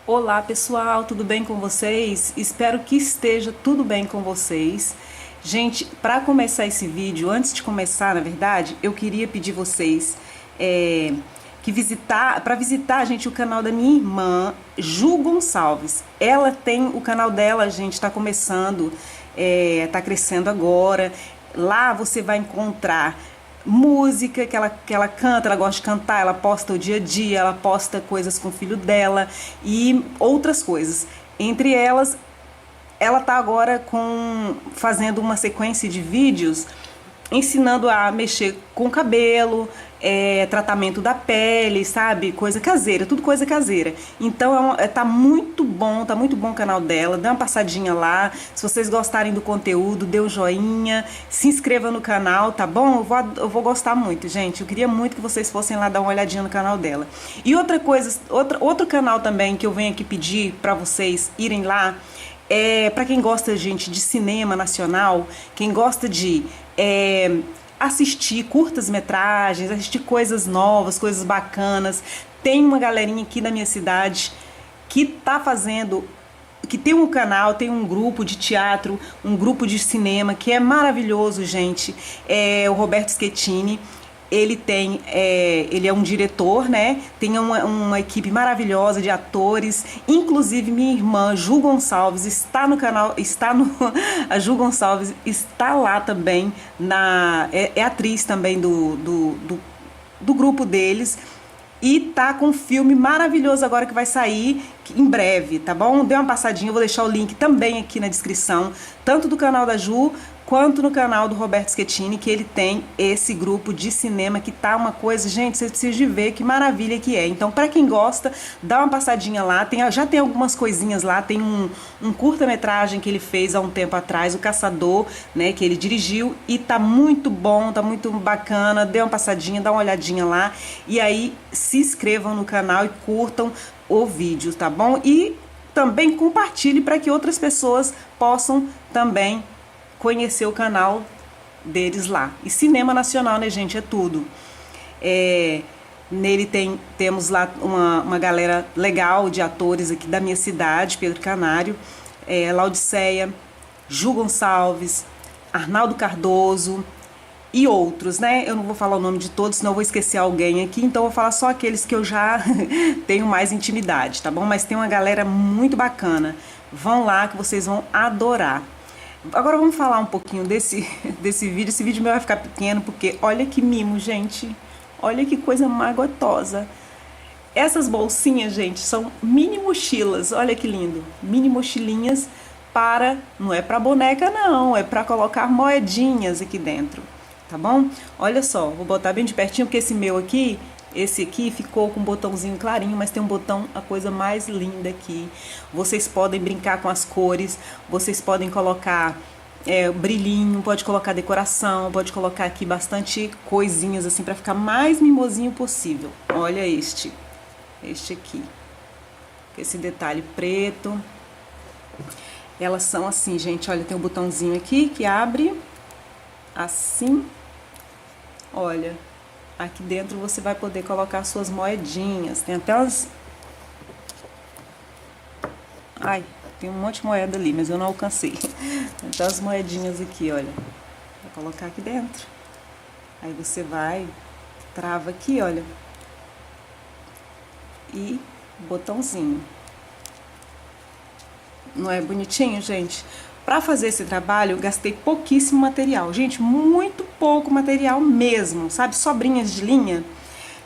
Olá pessoal, tudo bem com vocês? Espero que esteja tudo bem com vocês. Gente, para começar esse vídeo, antes de começar, na verdade, eu queria pedir vocês para visitar, gente, o canal da minha irmã, Ju Gonçalves. Ela tem o canal dela, gente, está começando, está crescendo agora. Lá você vai encontrar música que ela canta, ela gosta de cantar, ela posta o dia a dia, ela posta coisas com o filho dela e outras coisas. Entre elas, ela tá agora fazendo uma sequência de vídeos ensinando a mexer com o cabelo, tratamento da pele, sabe? Coisa caseira, tudo coisa caseira. Então tá muito bom o canal dela, dê uma passadinha lá. Se vocês gostarem do conteúdo, dê um joinha, se inscreva no canal, tá bom? Eu vou gostar muito, gente. Eu queria muito que vocês fossem lá dar uma olhadinha no canal dela. E outra coisa, outro canal também que eu venho aqui pedir pra vocês irem lá, para quem gosta, gente, de cinema nacional, quem gosta de assistir curtas-metragens, assistir coisas novas, coisas bacanas. Tem uma galerinha aqui da minha cidade que tá fazendo, que tem um canal, tem um grupo de teatro, um grupo de cinema que é maravilhoso, gente. O Roberto Schettini. Ele é um diretor, né? Tem uma equipe maravilhosa de atores. Inclusive minha irmã Ju Gonçalves está no canal, a Ju Gonçalves está lá também, é atriz também do grupo deles. E tá com um filme maravilhoso agora que vai sair em breve, tá bom? Dê uma passadinha, eu vou deixar o link também aqui na descrição, tanto do canal da Ju quanto no canal do Roberto Schettini, que ele tem esse grupo de cinema que tá uma coisa, gente, vocês precisam de ver que maravilha que é. Então, para quem gosta, dá uma passadinha lá, já tem algumas coisinhas lá, tem um curta-metragem que ele fez há um tempo atrás, O Caçador, né, que ele dirigiu, e tá muito bom, tá muito bacana. Dê uma passadinha, dá uma olhadinha lá, e aí se inscrevam no canal e curtam o vídeo, tá bom? E também compartilhe para que outras pessoas possam também conhecer o canal deles lá. E cinema nacional, né, gente? É tudo. Nele temos lá uma galera legal de atores aqui da minha cidade, Pedro Canário, Laodiceia, Ju Gonçalves, Arnaldo Cardoso e outros, né? Eu não vou falar o nome de todos, senão eu vou esquecer alguém aqui, então eu vou falar só aqueles que eu já tenho mais intimidade, tá bom? Mas tem uma galera muito bacana. Vão lá que vocês vão adorar. Agora vamos falar um pouquinho desse vídeo. Esse vídeo meu vai ficar pequeno porque olha que mimo, gente. Olha que coisa magotosa. Essas bolsinhas, gente, são mini mochilas. Olha que lindo. Mini mochilinhas não é para boneca não, é para colocar moedinhas aqui dentro, tá bom? Olha só, vou botar bem de pertinho porque esse aqui ficou com um botãozinho clarinho, mas tem um botão, a coisa mais linda aqui. Vocês podem brincar com as cores, vocês podem colocar brilhinho, pode colocar decoração, pode colocar aqui bastante coisinhas assim para ficar mais mimosinho possível. Olha este aqui, esse detalhe preto. Elas são assim, gente, olha, tem um botãozinho aqui que abre assim, olha. Aqui dentro você vai poder colocar suas moedinhas. Tem até umas... Ai, tem um monte de moeda ali, mas eu não alcancei. Tem até as moedinhas aqui, olha. Vou colocar aqui dentro. Aí você trava aqui, olha. E botãozinho. Não é bonitinho, gente? Para fazer esse trabalho, eu gastei pouquíssimo material. Gente, muito pouco material mesmo, sabe? Sobrinhas de linha.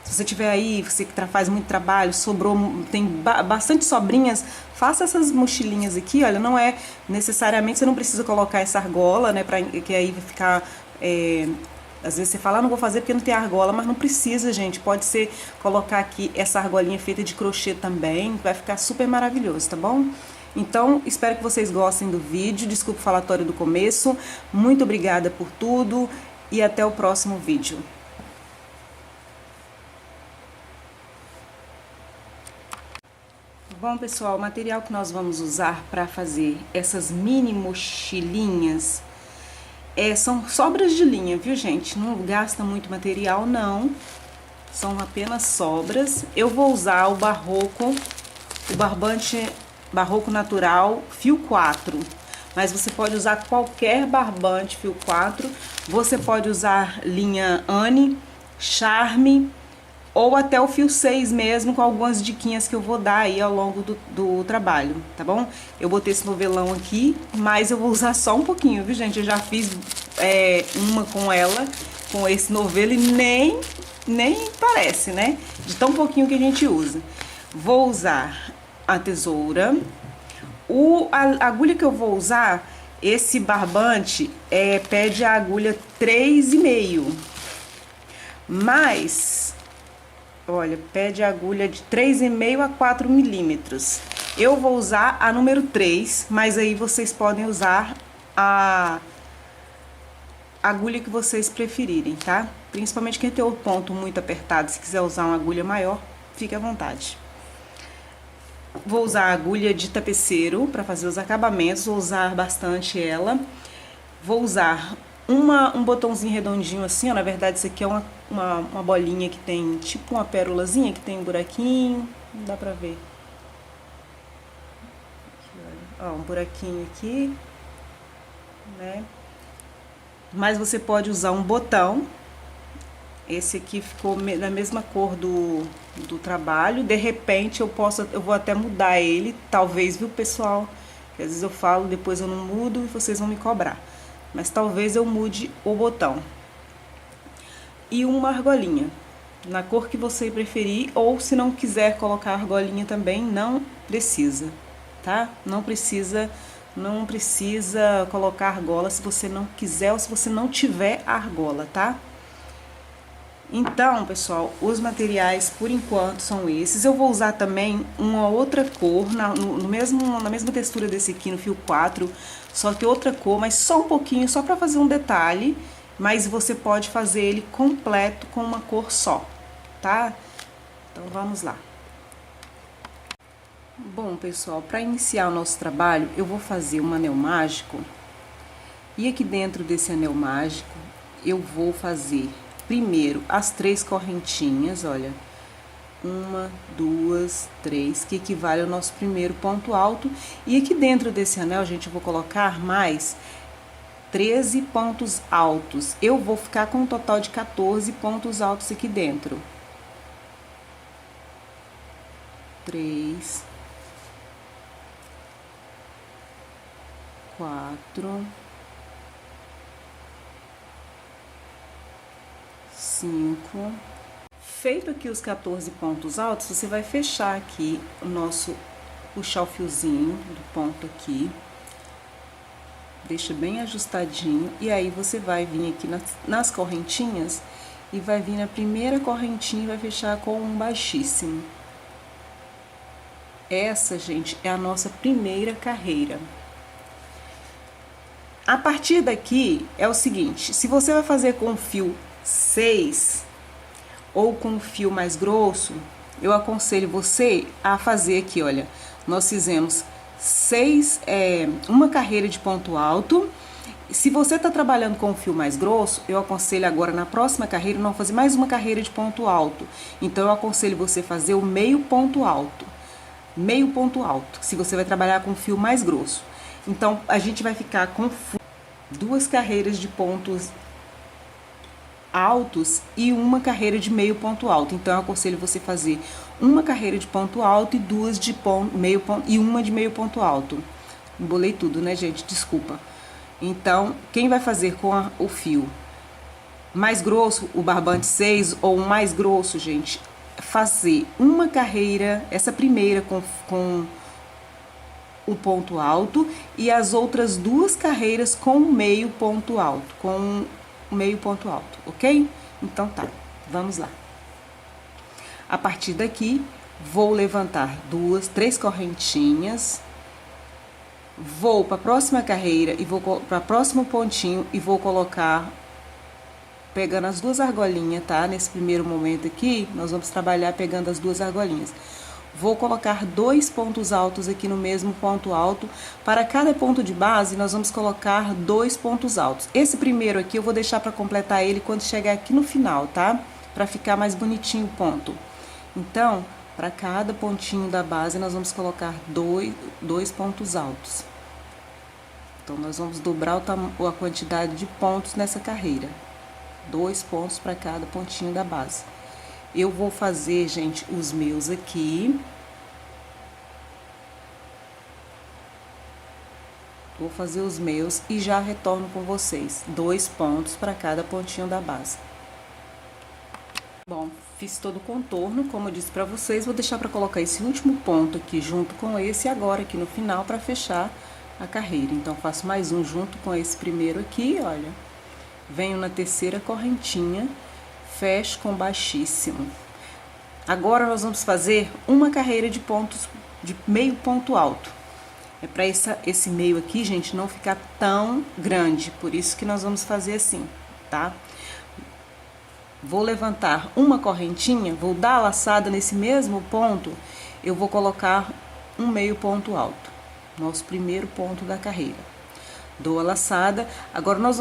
Se você tiver aí, você que faz muito trabalho, tem bastante sobrinhas, faça essas mochilinhas aqui, olha, não é necessariamente, você não precisa colocar essa argola, né? Que aí vai ficar... às vezes você fala, não vou fazer porque não tem argola, mas não precisa, gente. Pode ser colocar aqui essa argolinha feita de crochê também, vai ficar super maravilhoso, tá bom? Então, espero que vocês gostem do vídeo. Desculpa o falatório do começo. Muito obrigada por tudo e até o próximo vídeo. Bom, pessoal, o material que nós vamos usar para fazer essas mini mochilinhas são sobras de linha, viu, gente? Não gasta muito material, não. São apenas sobras. Eu vou usar o Barroco o barbante Barroco Natural fio 4. Mas você pode usar qualquer barbante fio 4. Você pode usar linha Anne, Charme ou até o fio 6 mesmo, com algumas diquinhas que eu vou dar aí ao longo do trabalho, tá bom? Eu botei esse novelão aqui, mas eu vou usar só um pouquinho, viu, gente? Eu já fiz uma com ela, com esse novelo, e nem parece, né? De tão pouquinho que a gente usa. Vou usar a tesoura. A agulha que eu vou usar, esse barbante, pede a agulha 3,5. Mas... olha, pede a agulha de 3,5 a 4 milímetros. Eu vou usar a número 3, mas aí vocês podem usar a agulha que vocês preferirem, tá? Principalmente quem tem o ponto muito apertado, se quiser usar uma agulha maior, fique à vontade. Vou usar a agulha de tapeceiro para fazer os acabamentos, vou usar bastante ela. Vou usar um botãozinho redondinho assim, ó, na verdade isso aqui é uma bolinha que tem tipo uma pérolazinha, que tem um buraquinho, não dá pra ver. Aqui, ó, um buraquinho aqui, né? Mas você pode usar um botão. Esse aqui ficou na mesma cor do trabalho. De repente eu vou até mudar ele, talvez, viu, pessoal? Às vezes eu falo, depois eu não mudo e vocês vão me cobrar. Mas talvez eu mude o botão. E uma argolinha, na cor que você preferir, ou se não quiser colocar argolinha também, não precisa, tá? Não precisa colocar argola se você não quiser ou se você não tiver argola, tá? Então, pessoal, os materiais por enquanto são esses. Eu vou usar também uma outra cor, na mesma textura desse aqui, no fio 4, só que outra cor, mas só um pouquinho, só pra fazer um detalhe. Mas você pode fazer ele completo com uma cor só, tá? Então, vamos lá. Bom, pessoal, para iniciar o nosso trabalho, eu vou fazer um anel mágico. E aqui dentro desse anel mágico, eu vou fazer primeiro as 3 correntinhas, olha. 1, 2, 3, que equivale ao nosso primeiro ponto alto. E aqui dentro desse anel, gente, eu vou colocar mais 13 pontos altos. Eu vou ficar com um total de 14 pontos altos aqui dentro. 3, 4, 5. Feito aqui os 14 pontos altos, você vai fechar aqui puxar o fiozinho do ponto aqui. Deixa bem ajustadinho, e aí você vai vir aqui nas correntinhas e vai vir na primeira correntinha e vai fechar com um baixíssimo. Essa, gente, é a nossa primeira carreira. A partir daqui é o seguinte, se você vai fazer com fio 6 ou com fio mais grosso, eu aconselho você a fazer aqui, olha, nós fizemos uma carreira de ponto alto. Se você tá trabalhando com um fio mais grosso, eu aconselho agora na próxima carreira não fazer mais uma carreira de ponto alto. Então eu aconselho você fazer o meio ponto alto. Meio ponto alto, se você vai trabalhar com fio mais grosso. Então a gente vai ficar com 2 carreiras de pontos altos e uma carreira de meio ponto alto. Então eu aconselho você fazer uma carreira de ponto alto e 2 de meio ponto e uma de meio ponto alto. Embolei tudo, né, gente? Desculpa. Então, quem vai fazer com o fio mais grosso, o barbante 6 ou mais grosso, gente, fazer uma carreira, essa primeira com o ponto alto e as outras 2 carreiras com meio ponto alto, ok? Então tá, vamos lá. A partir daqui, vou levantar 3 correntinhas, vou para a próxima carreira e vou para o próximo pontinho e vou colocar, pegando as 2 argolinhas, tá? Nesse primeiro momento aqui, nós vamos trabalhar pegando as 2 argolinhas. Vou colocar 2 pontos altos aqui no mesmo ponto alto. Para cada ponto de base, nós vamos colocar 2 pontos altos. Esse primeiro aqui eu vou deixar para completar ele quando chegar aqui no final, tá? Para ficar mais bonitinho o ponto. Então, Para cada pontinho da base, nós vamos colocar dois pontos altos. Então, nós vamos dobrar a quantidade de pontos nessa carreira. 2 pontos para cada pontinho da base. Eu vou fazer, gente, os meus aqui. Vou fazer os meus e já retorno com vocês. 2 pontos para cada pontinho da base. Bom, fiz todo o contorno, como eu disse para vocês. Vou deixar para colocar esse último ponto aqui junto com esse agora aqui no final para fechar a carreira. Então, faço mais um junto com esse primeiro aqui, olha. Venho na terceira correntinha, fecho com baixíssimo. Agora, nós vamos fazer uma carreira de pontos, de meio ponto alto. É para esse meio aqui, gente, não ficar tão grande, por isso que nós vamos fazer assim, tá? Vou levantar uma correntinha, vou dar a laçada nesse mesmo ponto, eu vou colocar um meio ponto alto, nosso primeiro ponto da carreira. Dou a laçada, agora nós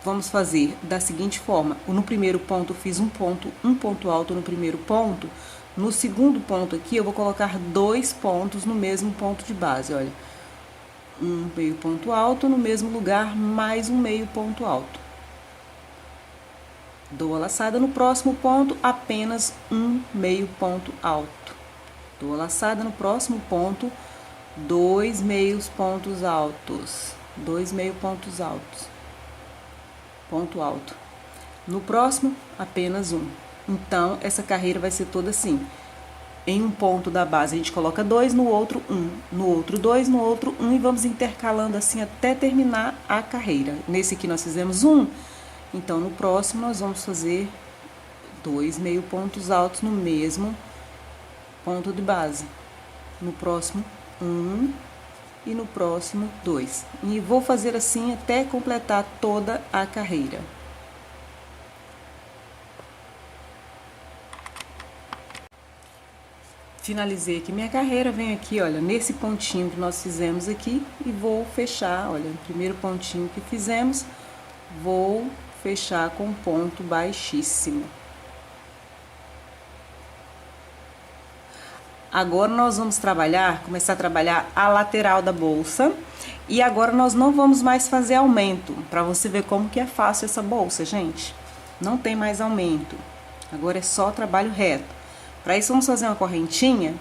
vamos fazer da seguinte forma: no primeiro ponto eu fiz um ponto alto no primeiro ponto. No segundo ponto aqui, eu vou colocar 2 pontos no mesmo ponto de base, olha. Um meio ponto alto no mesmo lugar, mais um meio ponto alto. Dou a laçada no próximo ponto, apenas um meio ponto alto. Dou a laçada no próximo ponto, 2 meios pontos altos. 2 meio pontos altos. Ponto alto. No próximo, apenas um. Então, essa carreira vai ser toda assim. Em um ponto da base, a gente coloca 2, no outro 1. No outro 2, no outro 1. E vamos intercalando assim até terminar a carreira. Nesse aqui nós fizemos 1. Então, no próximo, nós vamos fazer 2 meio pontos altos no mesmo ponto de base. No próximo, 1. E no próximo, 2. E vou fazer assim até completar toda a carreira. Finalizei aqui minha carreira, venho aqui, olha, nesse pontinho que nós fizemos aqui e vou fechar, olha, no primeiro pontinho que fizemos, vou fechar com ponto baixíssimo. Agora nós vamos começar a trabalhar a lateral da bolsa e agora nós não vamos mais fazer aumento, para você ver como que é fácil essa bolsa, gente. Não tem mais aumento, agora é só trabalho reto. Para isso, vamos fazer uma correntinha,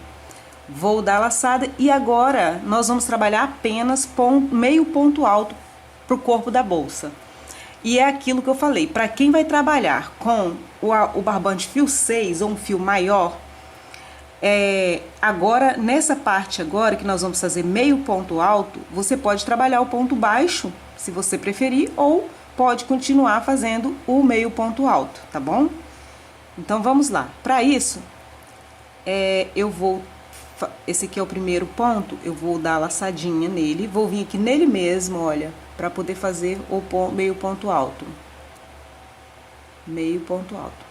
vou dar a laçada e agora nós vamos trabalhar apenas meio ponto alto para o corpo da bolsa. E é aquilo que eu falei, para quem vai trabalhar com o barbante fio 6 ou um fio maior, agora, nessa parte agora que nós vamos fazer meio ponto alto, você pode trabalhar o ponto baixo, se você preferir, ou pode continuar fazendo o meio ponto alto, tá bom? Então, vamos lá. Para isso... esse aqui é o primeiro ponto, eu vou dar a laçadinha nele, vou vir aqui nele mesmo, olha, para poder fazer o meio ponto alto. Meio ponto alto.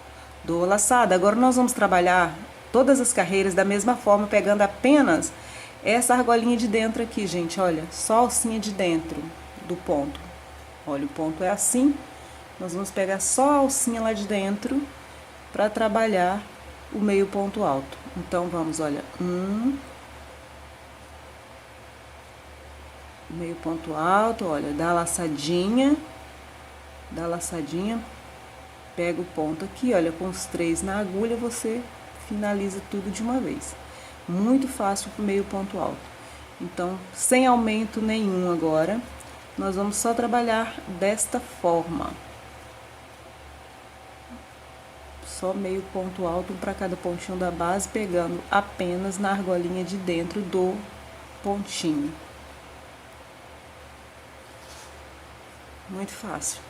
Dou a laçada, agora nós vamos trabalhar todas as carreiras da mesma forma, pegando apenas essa argolinha de dentro aqui, gente, olha, só a alcinha de dentro do ponto. Olha, o ponto é assim, nós vamos pegar só a alcinha lá de dentro para trabalhar o meio ponto alto. Então, vamos, olha, meio ponto alto, olha, dá a laçadinha, pega o ponto aqui, olha, com os 3 na agulha, você finaliza tudo de uma vez. Muito fácil pro meio ponto alto. Então, sem aumento nenhum agora, nós vamos só trabalhar desta forma. Só meio ponto alto para cada pontinho da base, pegando apenas na argolinha de dentro do pontinho. Muito fácil.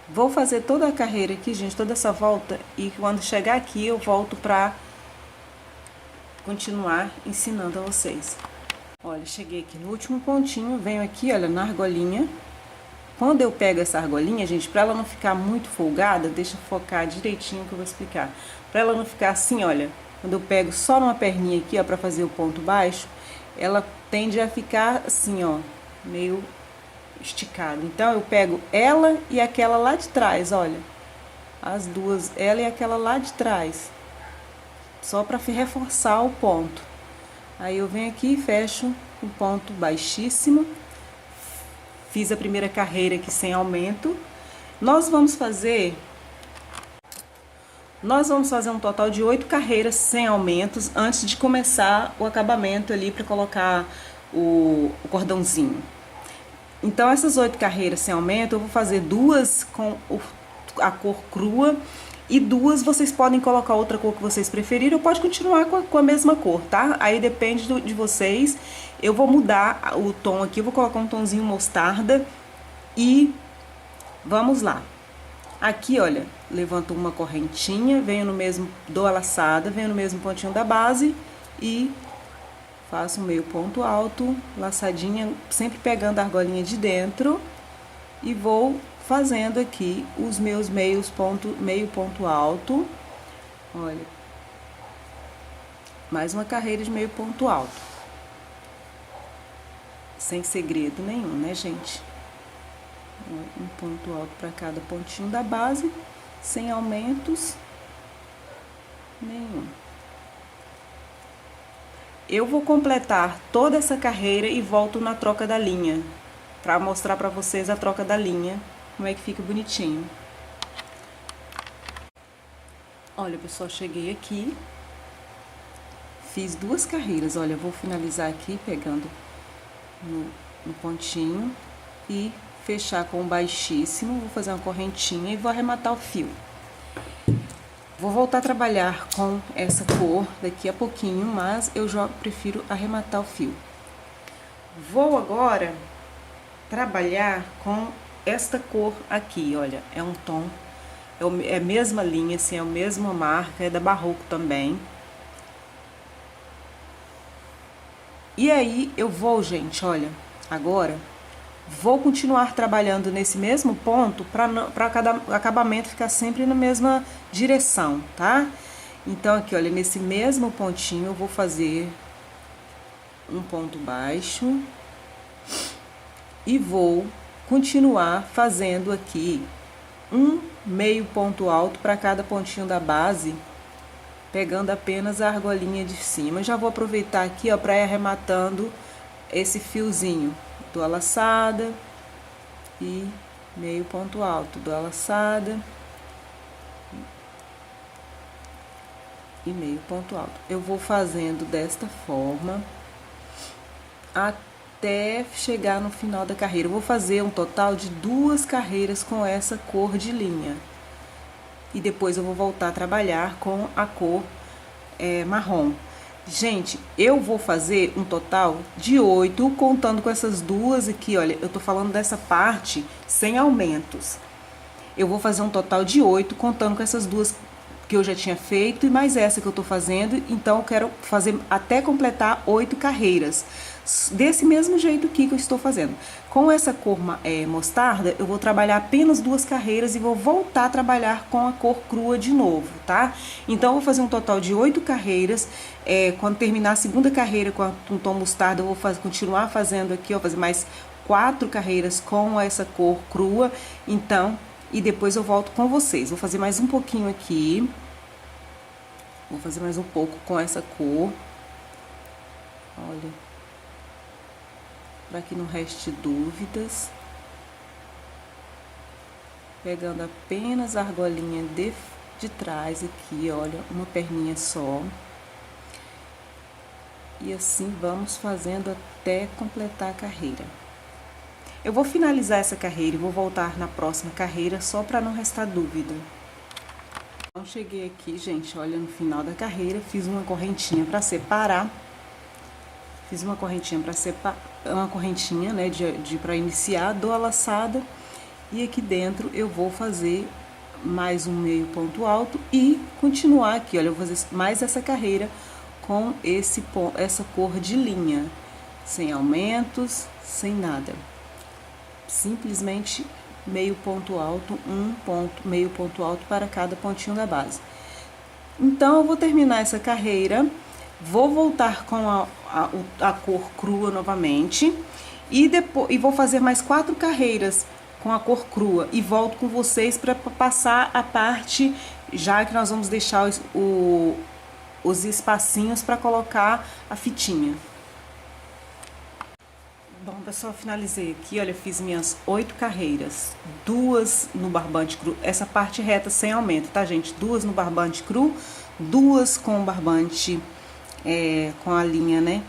Vou fazer toda a carreira aqui, gente, toda essa volta, e quando chegar aqui eu volto para continuar ensinando a vocês. Olha, cheguei aqui no último pontinho, venho aqui, olha, na argolinha. Quando eu pego essa argolinha, gente, para ela não ficar muito folgada, deixa eu focar direitinho que eu vou explicar. Para ela não ficar assim, olha, quando eu pego só numa perninha aqui, ó, para fazer o ponto baixo, ela tende a ficar assim, ó, meio esticado. Então eu pego ela e aquela lá de trás, olha, as duas, ela e aquela lá de trás, só para reforçar o ponto. Aí eu venho aqui e fecho um ponto baixíssimo. Fiz a primeira carreira aqui sem aumento. Nós vamos fazer um total de 8 carreiras sem aumentos antes de começar o acabamento ali para colocar o cordãozinho. Então essas 8 carreiras sem aumento eu vou fazer 2 com a cor crua e 2 vocês podem colocar outra cor que vocês preferirem, ou pode continuar com a mesma cor, tá? Aí depende de vocês. Eu vou mudar o tom aqui, eu vou colocar um tomzinho mostarda e vamos lá. Aqui, olha, levanto uma correntinha, venho no mesmo, dou a laçada, venho no mesmo pontinho da base e faço um meio ponto alto, laçadinha, sempre pegando a argolinha de dentro e vou fazendo aqui os meus meio ponto alto. Olha, mais uma carreira de meio ponto alto, sem segredo nenhum, né, gente? Um ponto alto para cada pontinho da base, sem aumentos nenhum. Eu vou completar toda essa carreira e volto na troca da linha, para mostrar para vocês a troca da linha, como é que fica bonitinho. Olha, pessoal, cheguei aqui, fiz 2 carreiras. Olha, eu vou finalizar aqui pegando no pontinho e fechar com baixíssimo, vou fazer uma correntinha e vou arrematar o fio. Vou voltar a trabalhar com essa cor daqui a pouquinho, mas eu já prefiro arrematar o fio. Vou agora trabalhar com esta cor aqui, olha, é um tom, é a mesma linha, assim, é a mesma marca, é da Barroco também. E aí eu vou, gente, olha, agora vou continuar trabalhando nesse mesmo ponto para cada acabamento ficar sempre na mesma direção, tá? Então aqui, olha, nesse mesmo pontinho eu vou fazer um ponto baixo e vou continuar fazendo aqui um meio ponto alto para cada pontinho da base, pegando apenas a argolinha de cima. Já vou aproveitar aqui, ó, para ir arrematando esse fiozinho. Dou a laçada e meio ponto alto, dou a laçada e meio ponto alto. Eu vou fazendo desta forma até chegar no final da carreira. Eu vou fazer um total de 2 carreiras com essa cor de linha. E depois eu vou voltar a trabalhar com a cor marrom. Gente, eu vou fazer um total de 8, contando com essas 2 aqui, olha, eu tô falando dessa parte sem aumentos. Eu vou fazer um total de 8, contando com essas 2 que eu já tinha feito e mais essa que eu tô fazendo, então eu quero fazer até completar 8 carreiras. Desse mesmo jeito aqui que eu estou fazendo. Com essa cor mostarda, eu vou trabalhar apenas 2 carreiras e vou voltar a trabalhar com a cor crua de novo, tá? Então, eu vou fazer um total de 8 carreiras. Quando terminar a segunda carreira com um tom mostarda, eu vou continuar fazendo aqui, ó, fazer mais 4 carreiras com essa cor crua. Então, e depois eu volto com vocês. Vou fazer mais um pouquinho aqui. Vou fazer mais um pouco com essa cor. Olha, para que não reste dúvidas. Pegando apenas a argolinha de trás aqui, olha, uma perninha só. E assim vamos fazendo até completar a carreira. Eu vou finalizar essa carreira e vou voltar na próxima carreira só para não restar dúvida. Então, cheguei aqui, gente, olha, no final da carreira, fiz uma correntinha para separar. Fiz uma correntinha para separar, uma correntinha, né, para iniciar, dou a laçada e aqui dentro eu vou fazer mais um meio ponto alto e continuar aqui, olha, eu vou fazer mais essa carreira com essa cor de linha, sem aumentos, sem nada. Simplesmente meio ponto alto, meio ponto alto para cada pontinho da base. Então, eu vou terminar essa carreira Vou voltar com a cor crua novamente e vou fazer mais 4 carreiras com a cor crua e volto com vocês para passar a parte, já que nós vamos deixar os espacinhos para colocar a fitinha. Bom, pessoal, finalizei aqui, olha, fiz minhas 8 carreiras, 2 no barbante cru, essa parte reta sem aumento, tá, gente? 2 no barbante cru, 2 com o barbante com a linha, né,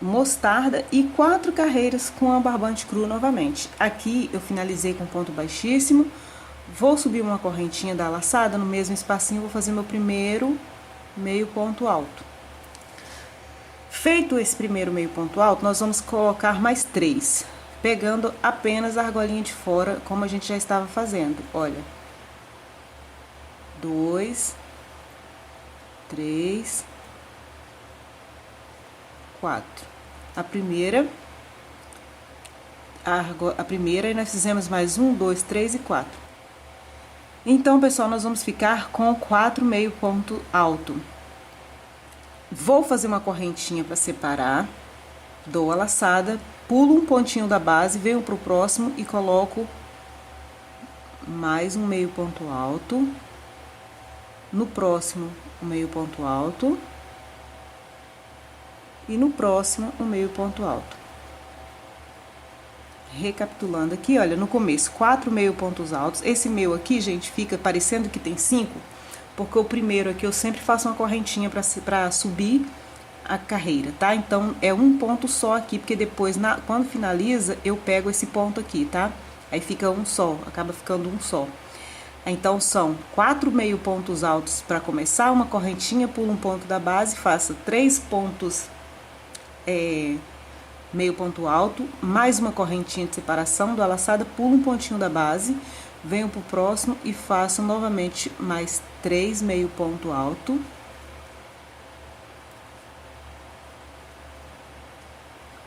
mostarda, e 4 carreiras com a barbante cru novamente. Aqui eu finalizei com ponto baixíssimo, vou subir uma correntinha da laçada no mesmo espacinho, vou fazer meu primeiro meio ponto alto. Feito esse primeiro meio ponto alto, nós vamos colocar mais 3, pegando apenas a argolinha de fora, como a gente já estava fazendo. Olha, 2, 3, 4. A primeira e nós fizemos mais 1, 2, 3 e 4. Então, pessoal, nós vamos ficar com 4 meio ponto alto. Vou fazer uma correntinha para separar, dou a laçada, pulo um pontinho da base, venho pro próximo e coloco mais um meio ponto alto. No próximo, um meio ponto alto. E no próximo, um meio ponto alto. Recapitulando aqui, olha, no começo, 4 meio pontos altos. Esse meu aqui, gente, fica parecendo que tem 5, porque o primeiro aqui eu sempre faço uma correntinha para subir a carreira, tá? Então, é um ponto só aqui, porque depois, quando finaliza, eu pego esse ponto aqui, tá? Aí fica um só, acaba ficando um só. Então, são 4 meio pontos altos para começar, uma correntinha, pulo um ponto da base, faço 3 pontos meio ponto alto, mais uma correntinha de separação, dou a laçada, pulo um pontinho da base, venho pro próximo e faço novamente mais 3 meio ponto alto.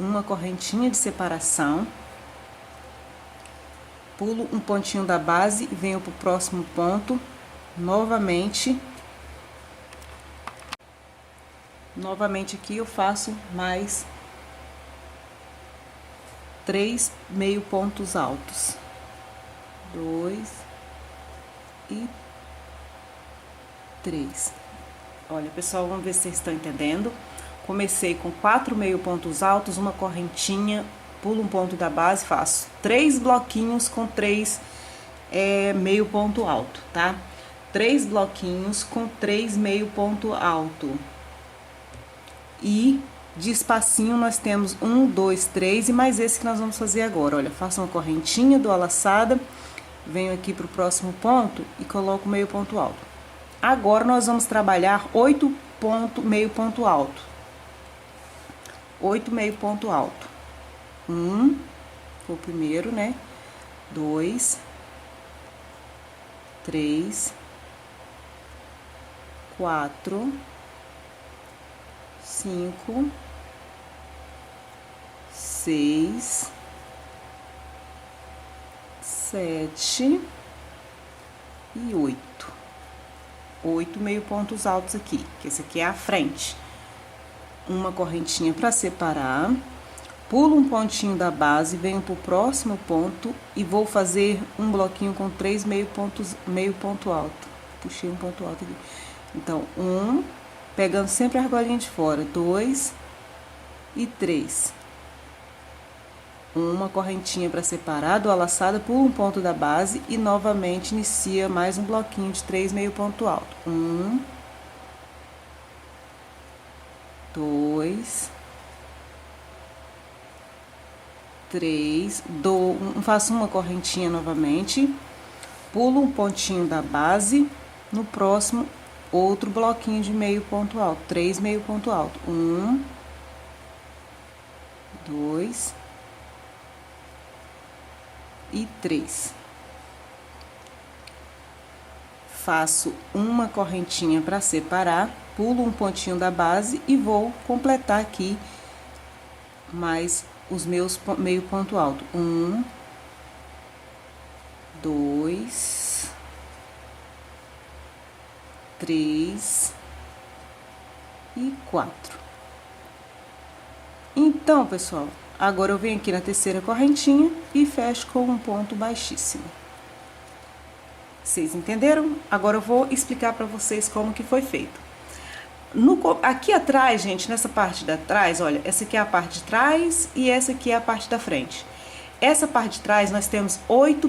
Uma correntinha de separação. Pulo um pontinho da base e venho pro próximo ponto, novamente. Novamente aqui eu faço mais 3 meio pontos altos. 2 e 3. Olha, pessoal, vamos ver se vocês estão entendendo. Comecei com 4 meio pontos altos, uma correntinha, pulo um ponto da base, faço 3 bloquinhos com 3 meio ponto alto, tá? 3 bloquinhos com 3 meio ponto alto. E de espacinho nós temos 1, 2, 3 e mais esse que nós vamos fazer agora. Olha, faço uma correntinha, dou a laçada, venho aqui pro próximo ponto e coloco meio ponto alto. Agora nós vamos trabalhar 8 meio ponto alto. 8 meio ponto alto. 1, foi o primeiro, né? 2, 3, 4, 5, 6, 7 e 8. 8 meio pontos altos aqui, que esse aqui é a frente. Uma correntinha para separar, pulo um pontinho da base, venho pro próximo ponto e vou fazer um bloquinho com 3 meio ponto alto. Puxei um ponto alto aqui. Então, 1, pegando sempre a argolinha de fora, 2 e 3. Uma correntinha para separar, dou a laçada, pulo um ponto da base e novamente inicia mais um bloquinho de 3 meio ponto alto. 1, 2, 3, faço uma correntinha novamente, pulo um pontinho da base, no próximo outro bloquinho de meio ponto alto, 3 meio ponto alto. 1, 2 e 3. Faço uma correntinha para separar, pulo um pontinho da base e vou completar aqui mais os meus meio ponto alto. 1, 2, 3, e 4. Então, pessoal, agora eu venho aqui na terceira correntinha e fecho com um ponto baixíssimo. Vocês entenderam? Agora eu vou explicar para vocês como que foi feito. Aqui atrás, gente, nessa parte da trás, olha, essa aqui é a parte de trás e essa aqui é a parte da frente. Essa parte de trás nós temos 8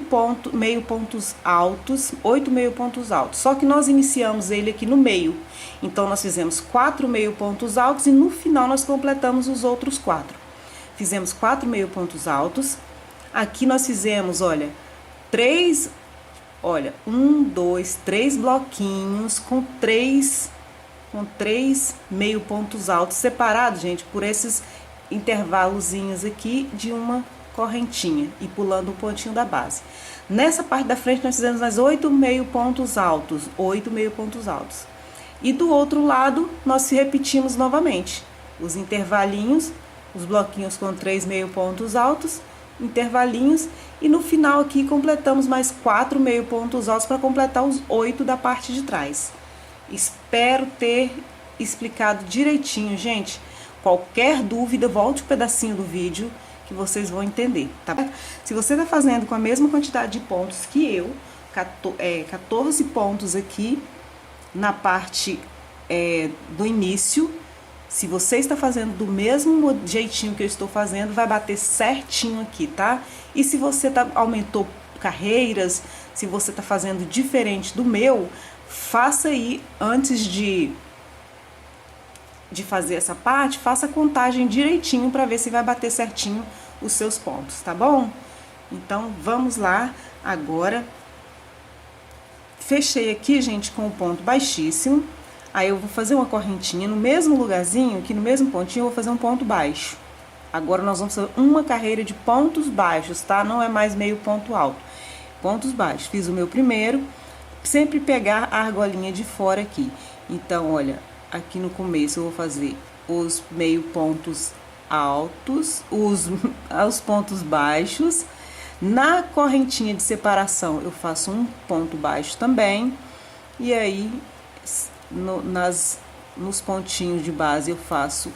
meio pontos altos, 8 meio pontos altos. Só que nós iniciamos ele aqui no meio. Então nós fizemos 4 meio pontos altos e no final nós completamos os outros 4. Fizemos 4 meio pontos altos. Aqui nós fizemos, olha, 3, olha, 1, 2, 3 bloquinhos com 3 meio pontos altos separados, gente, por esses intervalozinhos aqui de uma correntinha e pulando o pontinho da base. Nessa parte da frente nós fizemos mais 8 meio pontos altos, 8 meio pontos altos. E do outro lado nós repetimos novamente os intervalinhos, os bloquinhos com 3 meio pontos altos, intervalinhos, e no final aqui completamos mais 4 meio pontos altos para completar os 8 da parte de trás. Espero ter explicado direitinho, gente. Qualquer dúvida, volte um pedacinho do vídeo que vocês vão entender, tá? Se você tá fazendo com a mesma quantidade de pontos que eu, 14 pontos aqui na parte do início, se você está fazendo do mesmo jeitinho que eu estou fazendo, vai bater certinho aqui, tá? E se você aumentou carreiras, se você tá fazendo diferente do meu, faça aí, antes de fazer essa parte, faça a contagem direitinho para ver se vai bater certinho os seus pontos, tá bom? Então, vamos lá agora. Fechei aqui, gente, com o ponto baixíssimo. Aí eu vou fazer uma correntinha no mesmo lugarzinho, aqui no mesmo pontinho, eu vou fazer um ponto baixo. Agora nós vamos fazer uma carreira de pontos baixos, tá? Não é mais meio ponto alto. Pontos baixos. Fiz o meu primeiro, sempre pegar a argolinha de fora aqui. Então, olha, aqui no começo eu vou fazer os meio pontos altos, os pontos baixos. Na correntinha de separação eu faço um ponto baixo também. E aí, nos pontinhos de base eu faço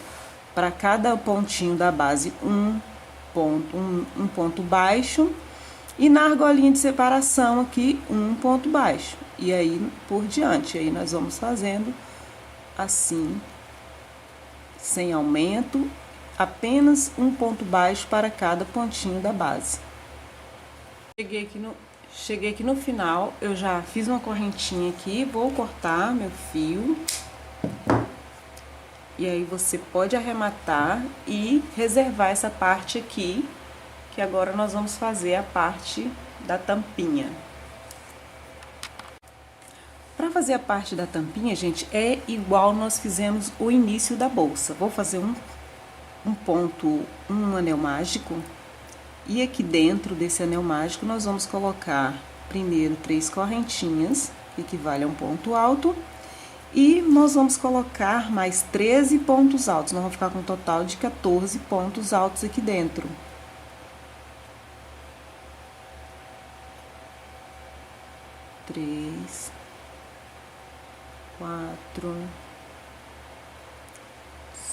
para cada pontinho da base um ponto baixo. E na argolinha de separação aqui, um ponto baixo. E aí, por diante, aí nós vamos fazendo assim, sem aumento, apenas um ponto baixo para cada pontinho da base. Cheguei aqui no final, eu já fiz uma correntinha aqui, vou cortar meu fio. E aí você pode arrematar e reservar essa parte aqui, que agora nós vamos fazer a parte da tampinha. Para fazer a parte da tampinha, gente, é igual nós fizemos o início da bolsa. Vou fazer um anel mágico, e aqui dentro desse anel mágico nós vamos colocar primeiro 3 correntinhas, que equivale a um ponto alto, e nós vamos colocar mais 13 pontos altos. Nós vamos ficar com um total de 14 pontos altos aqui dentro. Três, 4,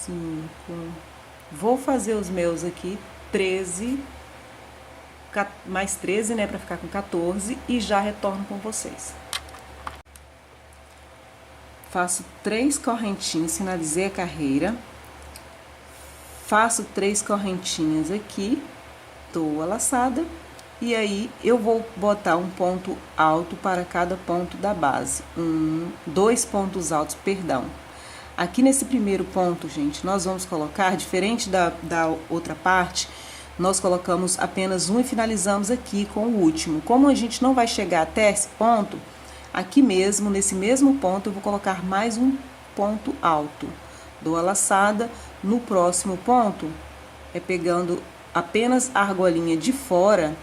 5. Vou fazer os meus aqui 13, mais 13, né, para ficar com 14, e já retorno com vocês. Faço 3 correntinhas, finalizei a carreira. Faço 3 correntinhas aqui, dou a laçada. E aí, eu vou botar um ponto alto para cada ponto da base. 2 pontos altos, perdão. Aqui nesse primeiro ponto, gente, nós vamos colocar, diferente da outra parte, nós colocamos apenas um e finalizamos aqui com o último. Como a gente não vai chegar até esse ponto, aqui mesmo, nesse mesmo ponto, eu vou colocar mais um ponto alto. Dou a laçada. No próximo ponto, pegando apenas a argolinha de fora,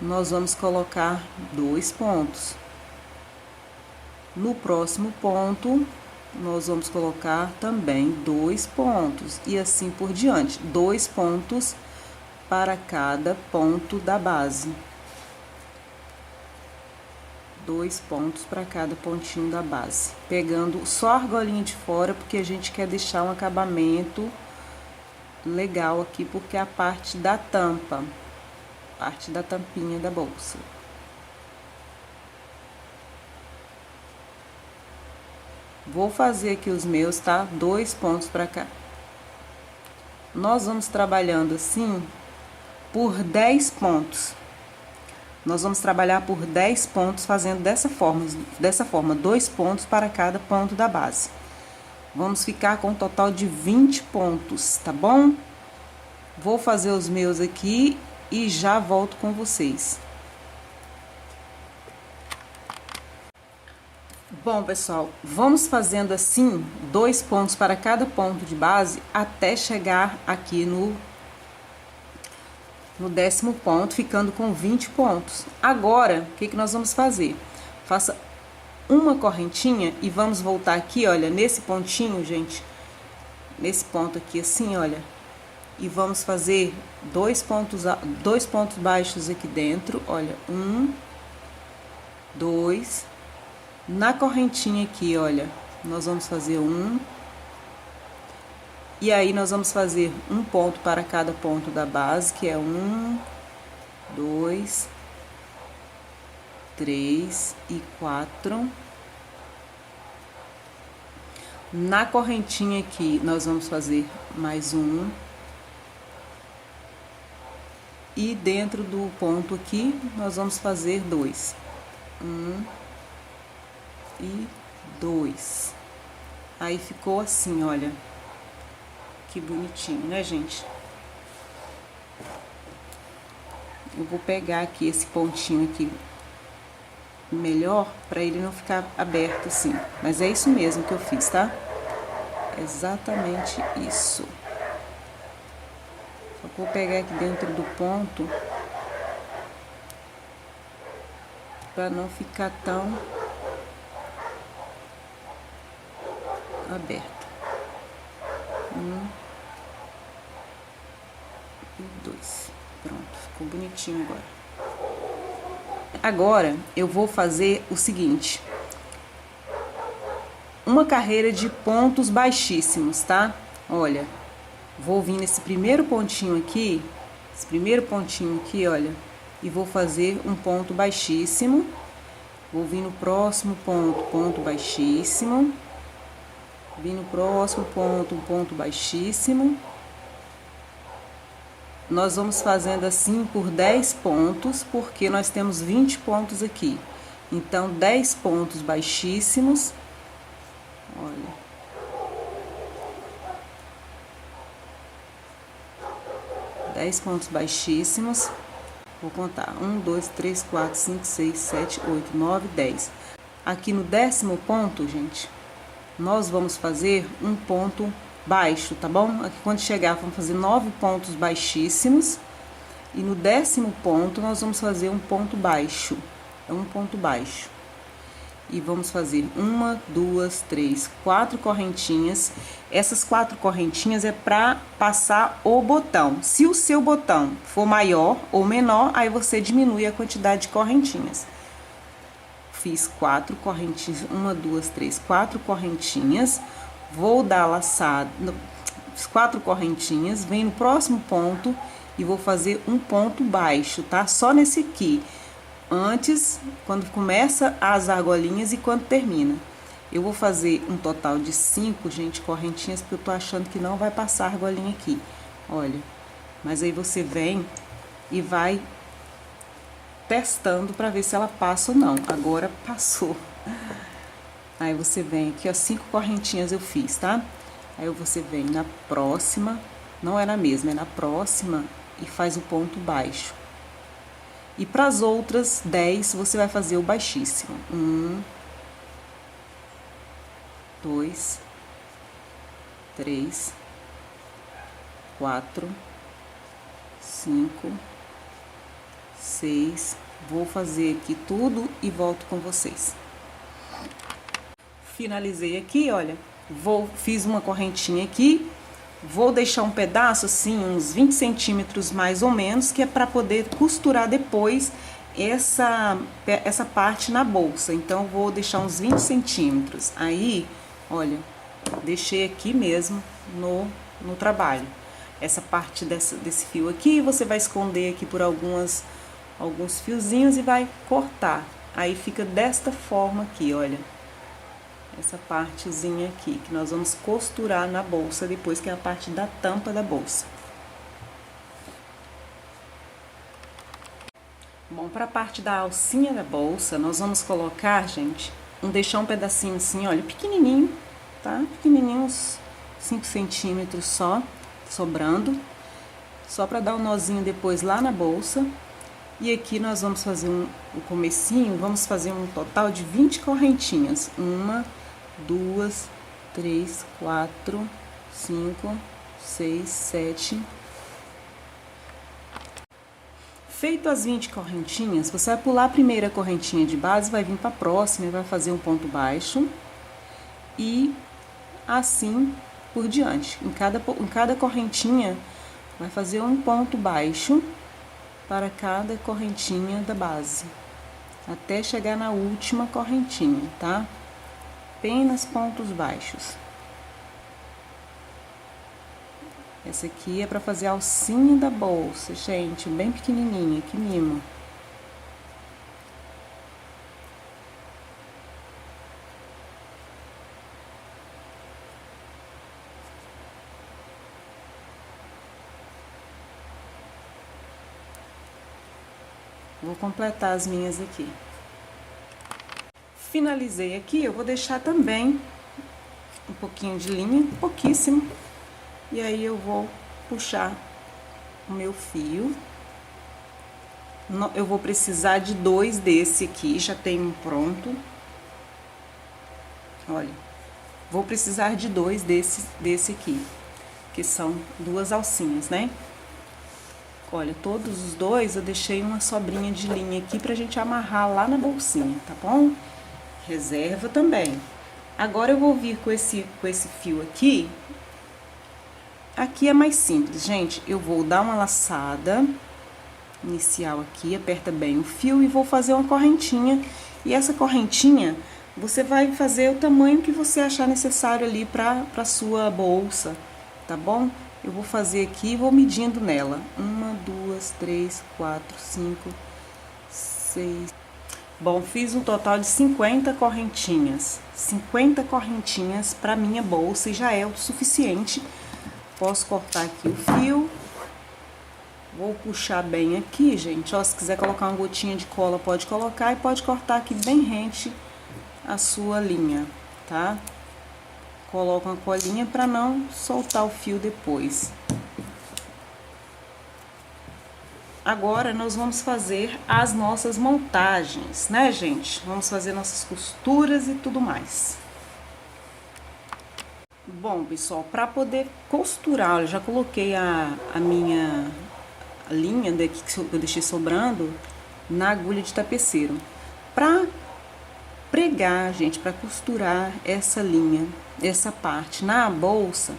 nós vamos colocar 2 pontos. No próximo ponto, nós vamos colocar também 2 pontos. E assim por diante, 2 pontos para cada ponto da base. 2 pontos para cada pontinho da base, pegando só a argolinha de fora, porque a gente quer deixar um acabamento legal aqui, porque é a parte da tampa, parte da tampinha da bolsa. Vou fazer aqui os meus, tá? 2 pontos para cá. Nós vamos trabalhando assim por 10 pontos. Nós vamos trabalhar por 10 pontos, fazendo dessa forma, 2 pontos para cada ponto da base. Vamos ficar com um total de 20 pontos, tá bom? Vou fazer os meus aqui e já volto com vocês. Bom, pessoal, vamos fazendo assim 2 pontos para cada ponto de base até chegar aqui no 10º ponto, ficando com 20 pontos. Agora, o que que nós vamos fazer? Faça uma correntinha e vamos voltar aqui, olha, nesse pontinho, gente, nesse ponto aqui assim, olha, e vamos fazer 2 pontos baixos aqui dentro, olha, 1, 2, na correntinha aqui, olha, nós vamos fazer 1, e aí nós vamos fazer um ponto para cada ponto da base, que é 1, 2, 3 e 4. Na correntinha aqui, nós vamos fazer mais um. E dentro do ponto aqui, nós vamos fazer 2. 1 e 2. Aí ficou assim, olha. Que bonitinho, né, gente? Eu vou pegar aqui esse pontinho aqui melhor, para ele não ficar aberto assim. Mas é isso mesmo que eu fiz, tá? Exatamente isso. Só vou pegar aqui dentro do ponto para não ficar tão aberto. 1 e 2. Pronto, ficou bonitinho agora. Agora, eu vou fazer o seguinte. Uma carreira de pontos baixíssimos, tá? Olha, vou vir nesse primeiro pontinho aqui, olha, e vou fazer um ponto baixíssimo. Vou vir no próximo ponto, ponto baixíssimo. Vim no próximo ponto, um ponto baixíssimo. Nós vamos fazendo assim por 10 pontos, porque nós temos 20 pontos aqui. Então, 10 pontos baixíssimos. Olha. Dez pontos baixíssimos. Vou contar. 1, 2, 3, 4, 5, 6, 7, 8, 9, 10. Aqui no 10º ponto, gente, nós vamos fazer um ponto baixo, tá bom? Aqui quando chegar, vamos fazer 9 pontos baixíssimos. E no 10º ponto, nós vamos fazer um ponto baixo. É um ponto baixo. E vamos fazer 1, 2, 3, 4 correntinhas. Essas 4 correntinhas é para passar o botão. Se o seu botão for maior ou menor, aí você diminui a quantidade de correntinhas. Fiz 4 correntinhas, 1, 2, 3, 4 correntinhas. Vou dar laçada, 4 correntinhas, venho no próximo ponto e vou fazer um ponto baixo, tá? Só nesse aqui. Antes, quando começa as argolinhas e quando termina. Eu vou fazer um total de 5, gente, correntinhas, porque eu tô achando que não vai passar a argolinha aqui. Olha, mas aí você vem e vai testando para ver se ela passa ou não. Agora passou. Aí você vem aqui, ó, 5 correntinhas eu fiz, tá? Aí você vem na próxima, não é na mesma, é na próxima e faz o ponto baixo. E para as outras 10, você vai fazer o baixíssimo. 1, 2, 3, 4, 5, 6. Vou fazer aqui tudo e volto com vocês. Finalizei aqui, olha, fiz uma correntinha aqui, vou deixar um pedaço assim, uns 20 centímetros mais ou menos, que é para poder costurar depois essa parte na bolsa. Então, vou deixar uns 20 centímetros. Aí, olha, deixei aqui mesmo no trabalho. Essa parte desse fio aqui, você vai esconder aqui por alguns fiozinhos e vai cortar. Aí fica desta forma aqui, olha. Essa partezinha aqui, que nós vamos costurar na bolsa depois, que é a parte da tampa da bolsa. Bom, para a parte da alcinha da bolsa, nós vamos colocar, gente, deixar um pedacinho assim, olha, pequenininho, tá? Pequenininho, uns 5 centímetros só, sobrando. Só para dar um nozinho depois lá na bolsa. E aqui nós vamos fazer o comecinho, vamos fazer um total de 20 correntinhas. 1, 2, 3, 4, 5, 6, 7. Feito as 20 correntinhas, você vai pular a primeira correntinha de base, vai vir para a próxima e vai fazer um ponto baixo. E assim por diante. Em cada correntinha, vai fazer um ponto baixo para cada correntinha da base, até chegar na última correntinha, tá? Apenas pontos baixos. Essa aqui é para fazer a alcinha da bolsa, gente, bem pequenininha, que mimo. Vou completar as minhas aqui. Finalizei aqui, eu vou deixar também um pouquinho de linha, pouquíssimo. E aí eu vou puxar o meu fio. Eu vou precisar de 2 desse aqui, já tem um pronto. Olha, vou precisar de 2 desse aqui, que são 2 alcinhas, né? Olha, todos os 2 eu deixei uma sobrinha de linha aqui pra gente amarrar lá na bolsinha, tá bom? Reserva também. Agora eu vou vir com esse fio aqui. Aqui é mais simples, gente. Eu vou dar uma laçada inicial aqui, aperta bem o fio e vou fazer uma correntinha. E essa correntinha, você vai fazer o tamanho que você achar necessário ali pra sua bolsa, tá bom? Eu vou fazer aqui e vou medindo nela. 1, 2, 3, 4, 5, 6. Bom, fiz um total de 50 correntinhas. 50 correntinhas pra minha bolsa e já é o suficiente. Posso cortar aqui o fio. Vou puxar bem aqui, gente. Ó, se quiser colocar uma gotinha de cola, pode colocar. E pode cortar aqui bem rente a sua linha, tá? Coloca uma colinha para não soltar o fio depois. Agora, nós vamos fazer as nossas montagens, né, gente? Vamos fazer nossas costuras e tudo mais. Bom, pessoal, para poder costurar, eu já coloquei a minha linha daqui que eu deixei sobrando na agulha de tapeceiro. Para pregar, gente, para costurar essa linha, essa parte na bolsa,